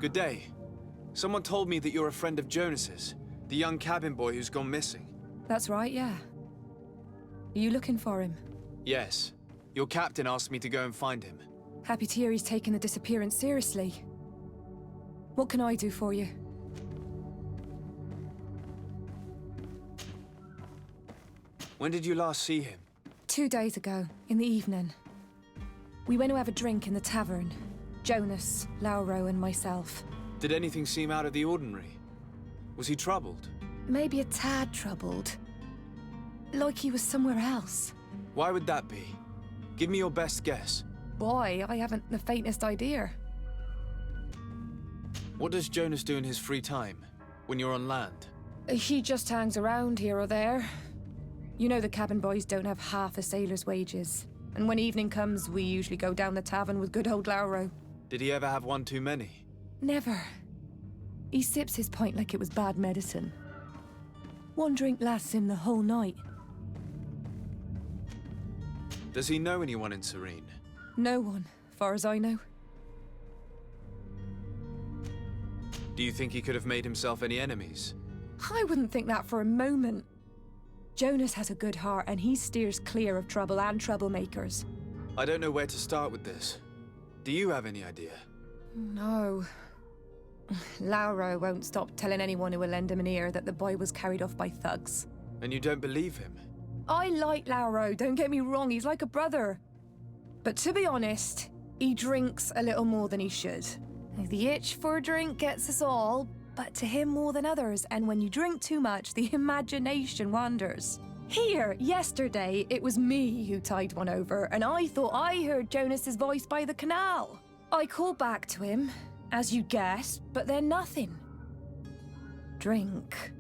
Good day. Someone told me that you're a friend of Jonas's, the young cabin boy who's gone missing. That's right, yeah. Are you looking for him? Yes. Your captain asked me to go and find him. Happy to hear he's taken the disappearance seriously. What can I do for you? When did you last see him? 2 days ago, in the evening. We went to have a drink in the tavern. Jonas, Lauro, and myself. Did anything seem out of the ordinary? Was he troubled? Maybe a tad troubled. Like he was somewhere else. Why would that be? Give me your best guess. Boy, I haven't the faintest idea. What does Jonas do in his free time, when you're on land? He just hangs around here or there. You know the cabin boys don't have half a sailor's wages. And when evening comes, we usually go down the tavern with good old Lauro. Did he ever have one too many? Never. He sips his pint like it was bad medicine. One drink lasts him the whole night. Does he know anyone in Serene? No one, far as I know. Do you think he could have made himself any enemies? I wouldn't think that for a moment. Jonas has a good heart and he steers clear of trouble and troublemakers. I don't know where to start with this. Do you have any idea? No. Lauro won't stop telling anyone who will lend him an ear that the boy was carried off by thugs. And you don't believe him? I like Lauro, don't get me wrong, he's like a brother. But to be honest, he drinks a little more than he should. The itch for a drink gets us all, but to him more than others, and when you drink too much, the imagination wanders. Here, yesterday, it was me who tied one over, and I thought I heard Jonas's voice by the canal. I called back to him, as you guessed, but then nothing. Drink.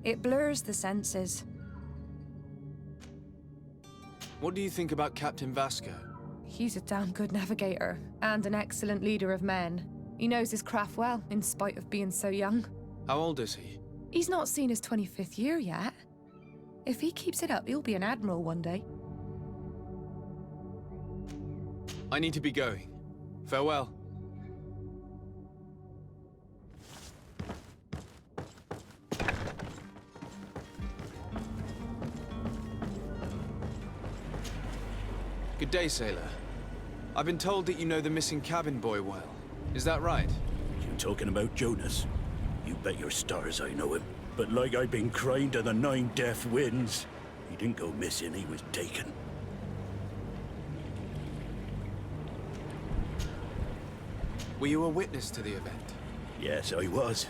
It blurs the senses. What do you think about Captain Vasco? He's a damn good navigator, and an excellent leader of men. He knows his craft well, in spite of being so young. How old is he? He's not seen his 25th year yet. If he keeps it up, he'll be an admiral one day. I need to be going. Farewell. Good day, sailor. I've been told that you know the missing cabin boy well. Is that right? You talking about Jonas? You bet your stars I know him. But like I've been crying to the 9 deaf winds, he didn't go missing, he was taken. Were you a witness to the event? Yes, I was.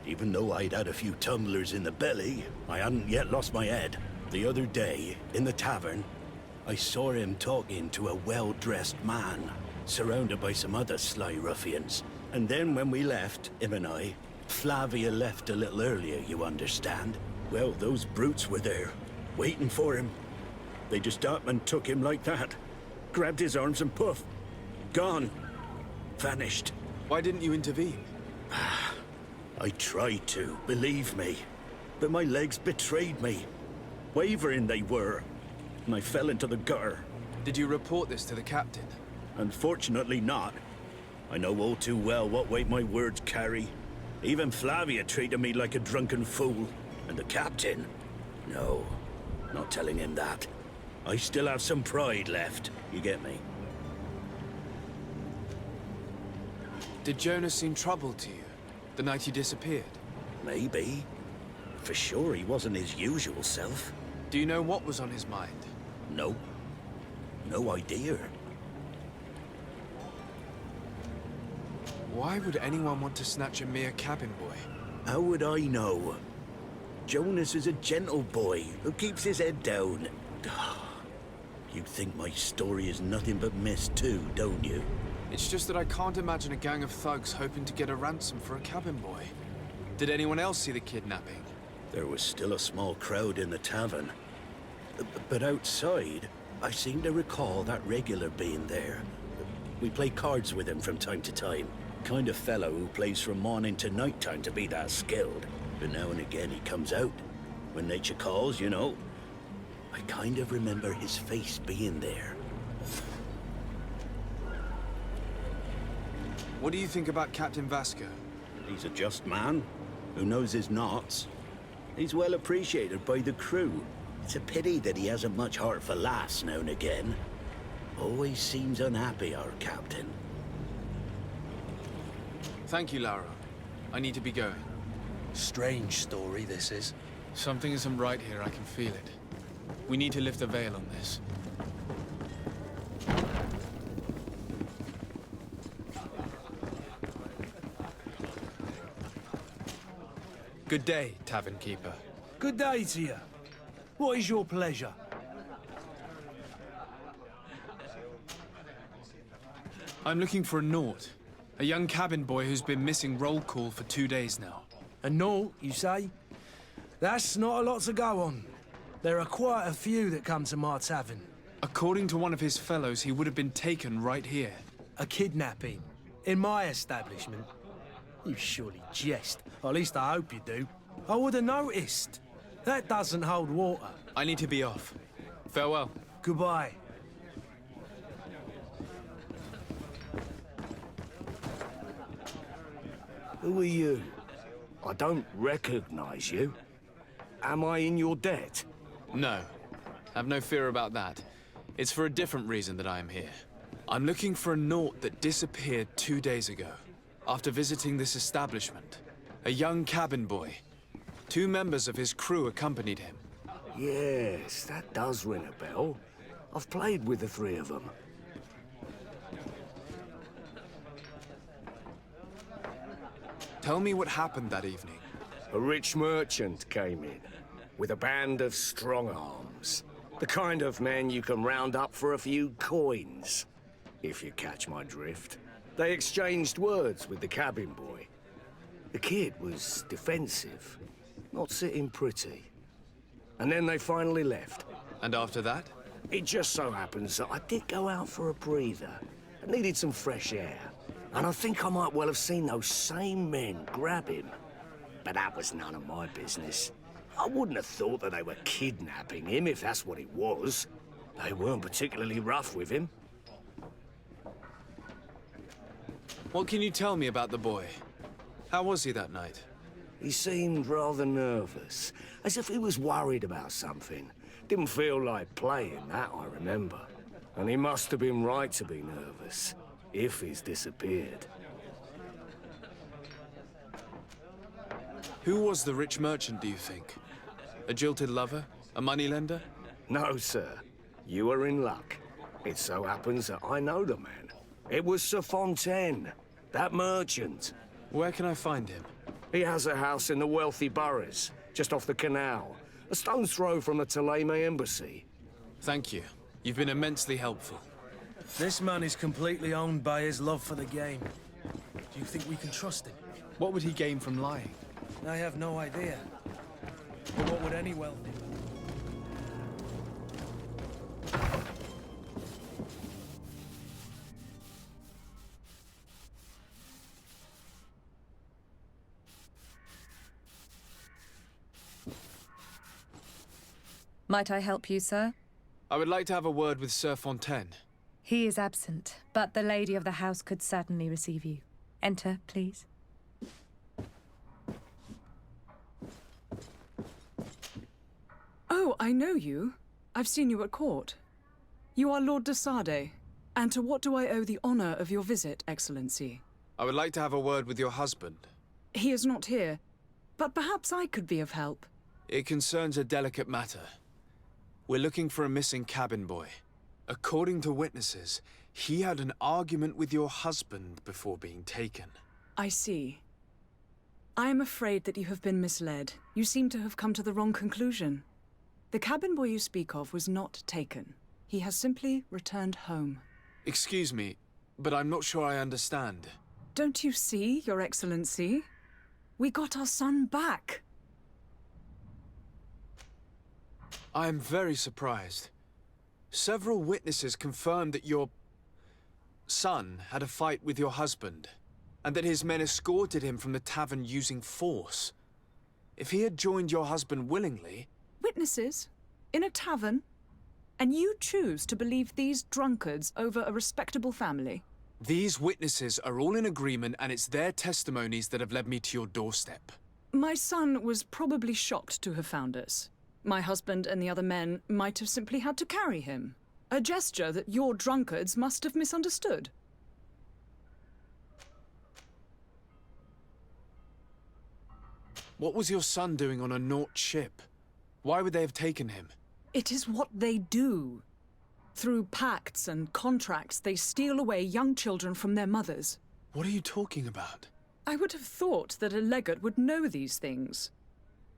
Even though I'd had a few tumblers in the belly, I hadn't yet lost my head. The other day, in the tavern, I saw him talking to a well-dressed man, surrounded by some other sly ruffians. And then when we left, him and I, Flavia left a little earlier, you understand? Well, those brutes were there, waiting for him. They just up and took him like that. Grabbed his arms and poof, gone. Vanished. Why didn't you intervene? I tried to, believe me. But my legs betrayed me. Wavering they were. And I fell into the gutter. Did you report this to the captain? Unfortunately not. I know all too well what weight my words carry. Even Flavia treated me like a drunken fool. And the captain? No, not telling him that. I still have some pride left, you get me? Did Jonas seem troubled to you, the night he disappeared? Maybe. For sure he wasn't his usual self. Do you know what was on his mind? No. No idea. Why would anyone want to snatch a mere cabin boy? How would I know? Jonas is a gentle boy who keeps his head down. You think my story is nothing but mist too, don't you? It's just that I can't imagine a gang of thugs hoping to get a ransom for a cabin boy. Did anyone else see the kidnapping? There was still a small crowd in the tavern. But outside, I seem to recall that regular being there. We play cards with him from time to time. Kind of fellow who plays from morning to night time to be that skilled. But now and again he comes out. When nature calls, you know. I kind of remember his face being there. What do you think about Captain Vasco? He's a just man who knows his knots. He's well appreciated by the crew. It's a pity that he hasn't much heart for laughs now and again. Always seems unhappy, our captain. Thank you, Laura. I need to be going. Strange story, this is. Something isn't right here, I can feel it. We need to lift the veil on this. Good day, tavern keeper. Good day to you. What is your pleasure? I'm looking for a Naut. A young cabin boy who's been missing roll call for 2 days now. A Naut, you say? That's not a lot to go on. There are quite a few that come to my tavern. According to one of his fellows, he would have been taken right here. A kidnapping. In my establishment. You surely jest. Or at least I hope you do. I would have noticed. That doesn't hold water. I need to be off. Farewell. Goodbye. Who are you? I don't recognize you. Am I in your debt? No. Have no fear about that. It's for a different reason that I am here. I'm looking for a Naut that disappeared 2 days ago, after visiting this establishment. A young cabin boy. 2 members of his crew accompanied him. Yes, that does ring a bell. I've played with the 3 of them. Tell me what happened that evening. A rich merchant came in, with a band of strong arms. The kind of men you can round up for a few coins, if you catch my drift. They exchanged words with the cabin boy. The kid was defensive, not sitting pretty. And then they finally left. And after that? It just so happens that I did go out for a breather. I needed some fresh air. And I think I might well have seen those same men grab him. But that was none of my business. I wouldn't have thought that they were kidnapping him if that's what it was. They weren't particularly rough with him. What can you tell me about the boy? How was he that night? He seemed rather nervous, as if he was worried about something. Didn't feel like playing, that I remember. And he must have been right to be nervous, if he's disappeared. Who was the rich merchant, do you think? A jilted lover? A moneylender? No, sir. You are in luck. It so happens that I know the man. It was Sir Fontaine, that merchant. Where can I find him? He has a house in the wealthy boroughs, just off the canal. A stone's throw from the Theleme embassy. Thank you. You've been immensely helpful. This man is completely owned by his love for the game. Do you think we can trust him? What would he gain from lying? I have no idea. But what would any wealthy... Might I help you, sir? I would like to have a word with Sir Fontaine. He is absent, but the lady of the house could certainly receive you. Enter, please. Oh, I know you. I've seen you at court. You are Lord de Sade. And to what do I owe the honor of your visit, Excellency? I would like to have a word with your husband. He is not here, but perhaps I could be of help. It concerns a delicate matter. We're looking for a missing cabin boy. According to witnesses, he had an argument with your husband before being taken. I see. I am afraid that you have been misled. You seem to have come to the wrong conclusion. The cabin boy you speak of was not taken. He has simply returned home. Excuse me, but I'm not sure I understand. Don't you see, Your Excellency? We got our son back. I am very surprised. Several witnesses confirmed that your son had a fight with your husband, and that his men escorted him from the tavern using force. If he had joined your husband willingly... Witnesses? In a tavern? And you choose to believe these drunkards over a respectable family? These witnesses are all in agreement, and it's their testimonies that have led me to your doorstep. My son was probably shocked to have found us. My husband and the other men might have simply had to carry him. A gesture that your drunkards must have misunderstood. What was your son doing on a Naut ship? Why would they have taken him? It is what they do. Through pacts and contracts, they steal away young children from their mothers. What are you talking about? I would have thought that a legate would know these things.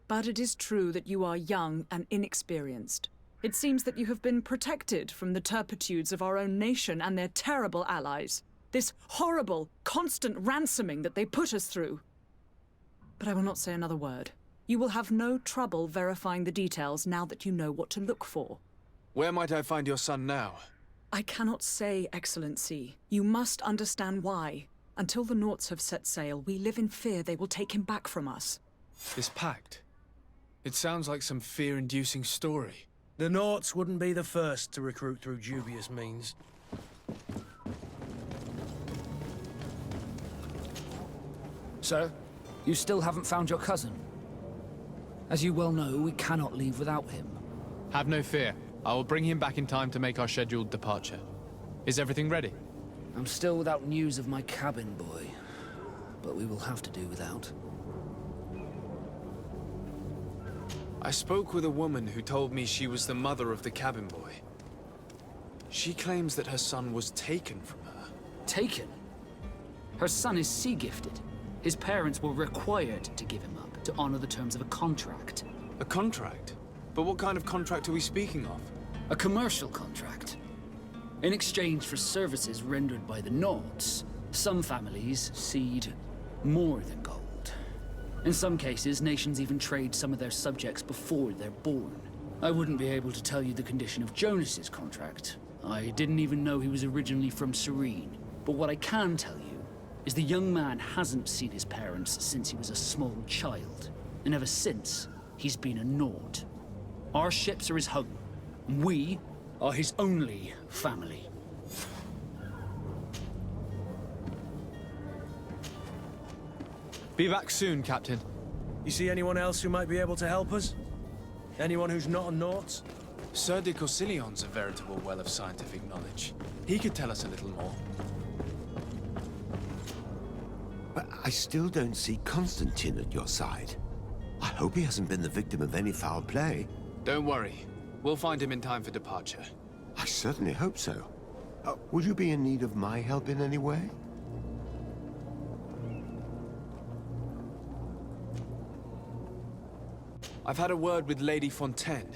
But it is true that you are young and inexperienced. It seems that you have been protected from the turpitudes of our own nation and their terrible allies. This horrible, constant ransoming that they put us through. But I will not say another word. You will have no trouble verifying the details now that you know what to look for. Where might I find your son now? I cannot say, Excellency. You must understand why. Until the Nauts have set sail, we live in fear they will take him back from us. This pact? It sounds like some fear-inducing story. The Nauts wouldn't be the first to recruit through dubious means. Sir, you still haven't found your cousin. As you well know, we cannot leave without him. Have no fear. I will bring him back in time to make our scheduled departure. Is everything ready? I'm still without news of my cabin boy, but we will have to do without. I spoke with a woman who told me she was the mother of the cabin boy. She claims that her son was taken from her. Taken? Her son is sea-gifted. His parents were required to give him up to honor the terms of a contract. A contract? But what kind of contract are we speaking of? A commercial contract. In exchange for services rendered by the Nauts, some families cede more than gold. In some cases, nations even trade some of their subjects before they're born. I wouldn't be able to tell you the condition of Jonas's contract. I didn't even know he was originally from Serene. But what I can tell you is the young man hasn't seen his parents since he was a small child. And ever since, he's been a Naut. Our ships are his home. And we are his only family. Be back soon, Captain. You see anyone else who might be able to help us? Anyone who's not a Naut? Sir de Corsillion's a veritable well of scientific knowledge. He could tell us a little more. But I still don't see Constantine at your side. I hope he hasn't been the victim of any foul play. Don't worry. We'll find him in time for departure. I certainly hope so. Would you be in need of my help in any way? I've had a word with Lady Fontaine.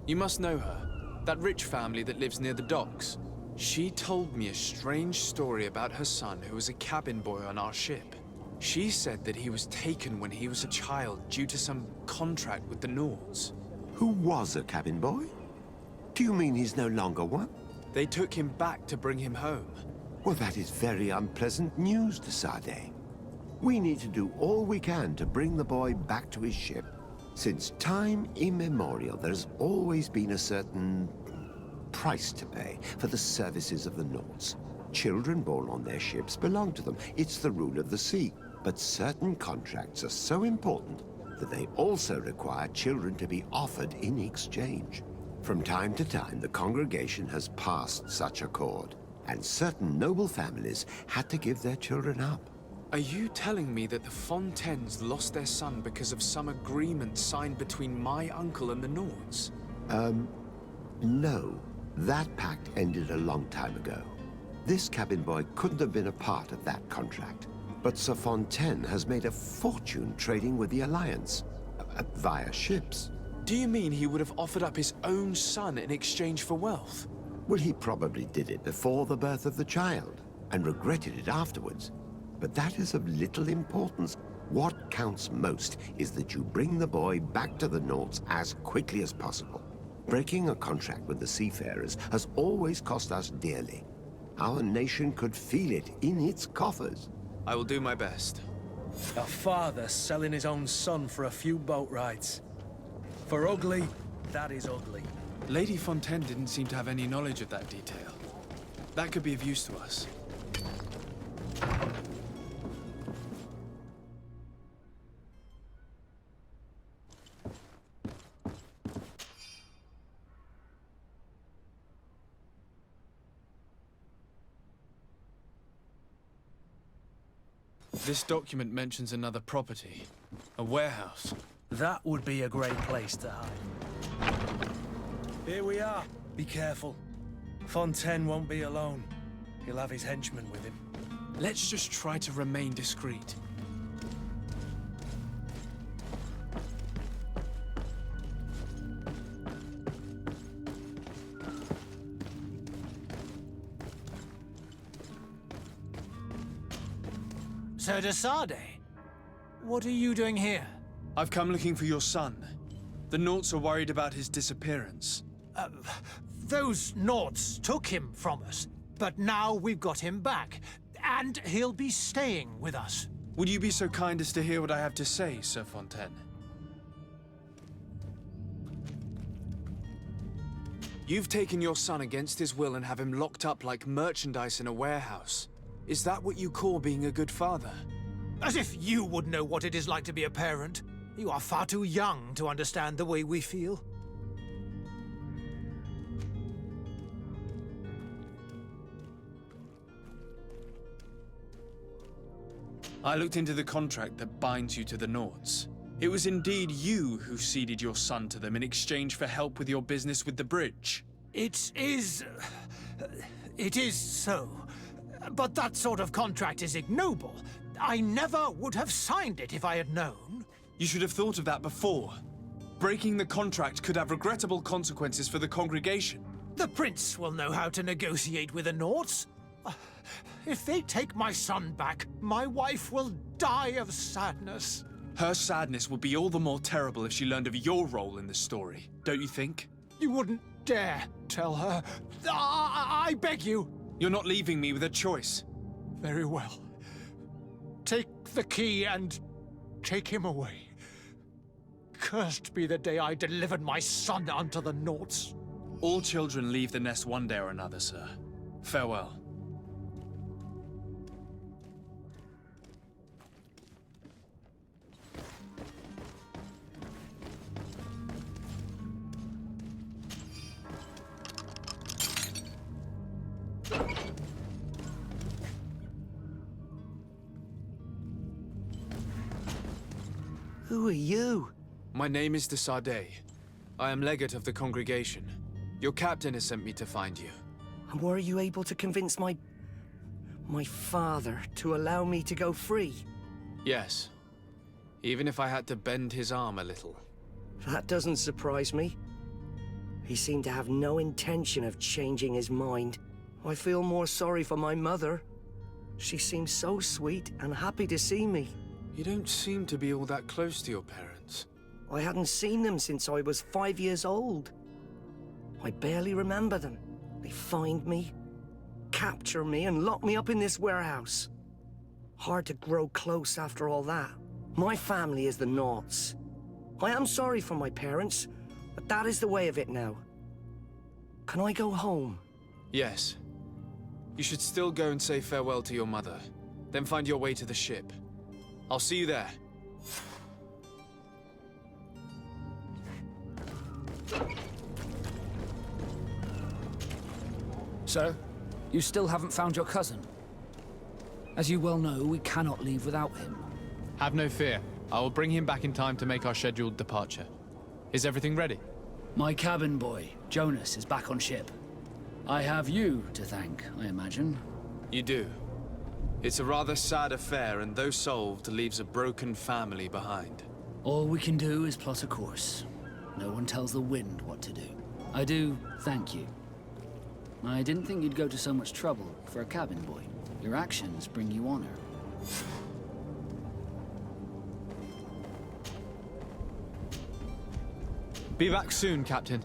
You must know her. That rich family that lives near the docks. She told me a strange story about her son who was a cabin boy on our ship. She said that he was taken when he was a child due to some contract with the Nauts. Who was a cabin boy? Do you mean he's no longer one? They took him back to bring him home. Well, that is very unpleasant news, de Sade. We need to do all we can to bring the boy back to his ship. Since time immemorial, there's always been a certain price to pay for the services of the Nauts. Children born on their ships belong to them. It's the rule of the sea. But certain contracts are so important that they also require children to be offered in exchange. From time to time, the congregation has passed such accord, and certain noble families had to give their children up. Are you telling me that the Fontaines lost their son because of some agreement signed between my uncle and the Nauts? No. That pact ended a long time ago. This cabin boy couldn't have been a part of that contract. But Sir Fontaine has made a fortune trading with the Alliance, via ships. Do you mean he would have offered up his own son in exchange for wealth? Well, he probably did it before the birth of the child, and regretted it afterwards. But that is of little importance. What counts most is that you bring the boy back to the Nauts as quickly as possible. Breaking a contract with the seafarers has always cost us dearly. Our nation could feel it in its coffers. I will do my best. A father selling his own son for a few boat rides. For ugly, that is ugly. Lady Fontaine didn't seem to have any knowledge of that detail. That could be of use to us. This document mentions another property. A warehouse. That would be a great place to hide. Here we are. Be careful. Fontaine won't be alone. He'll have his henchmen with him. Let's just try to remain discreet. Sir de Sade, what are you doing here? I've come looking for your son. The Nauts are worried about his disappearance. Those Nauts took him from us, but now we've got him back, and he'll be staying with us. Would you be so kind as to hear what I have to say, Sir Fontaine? You've taken your son against his will and have him locked up like merchandise in a warehouse. Is that what you call being a good father? As if you would know what it is like to be a parent. You are far too young to understand the way we feel. I looked into the contract that binds you to the Nauts. It was indeed you who ceded your son to them in exchange for help with your business with the bridge. It is so. But that sort of contract is ignoble. I never would have signed it if I had known. You should have thought of that before. Breaking the contract could have regrettable consequences for the congregation. The prince will know how to negotiate with the Nauts. If they take my son back, my wife will die of sadness. Her sadness would be all the more terrible if she learned of your role in the story, don't you think? You wouldn't dare tell her. I beg you. You're not leaving me with a choice. Very well. Take the key and take him away. Cursed be the day I delivered my son unto the Nauts. All children leave the nest one day or another, sir. Farewell. Who are you? My name is de Sade. I am legate of the congregation. Your captain has sent me to find you. And were you able to convince my father to allow me to go free? Yes. Even if I had to bend his arm a little. That doesn't surprise me. He seemed to have no intention of changing his mind. I feel more sorry for my mother. She seemed so sweet and happy to see me. You don't seem to be all that close to your parents. I hadn't seen them since I was 5 years old. I barely remember them. They find me, capture me, and lock me up in this warehouse. Hard to grow close after all that. My family is the Nauts. I am sorry for my parents, but that is the way of it now. Can I go home? Yes. You should still go and say farewell to your mother. Then find your way to the ship. I'll see you there. So, you still haven't found your cousin? As you well know, we cannot leave without him. Have no fear. I will bring him back in time to make our scheduled departure. Is everything ready? My cabin boy, Jonas, is back on ship. I have you to thank, I imagine. You do. It's a rather sad affair, and though solved, leaves a broken family behind. All we can do is plot a course. No one tells the wind what to do. I do thank you. I didn't think you'd go to so much trouble for a cabin boy. Your actions bring you honor. Be back soon, Captain.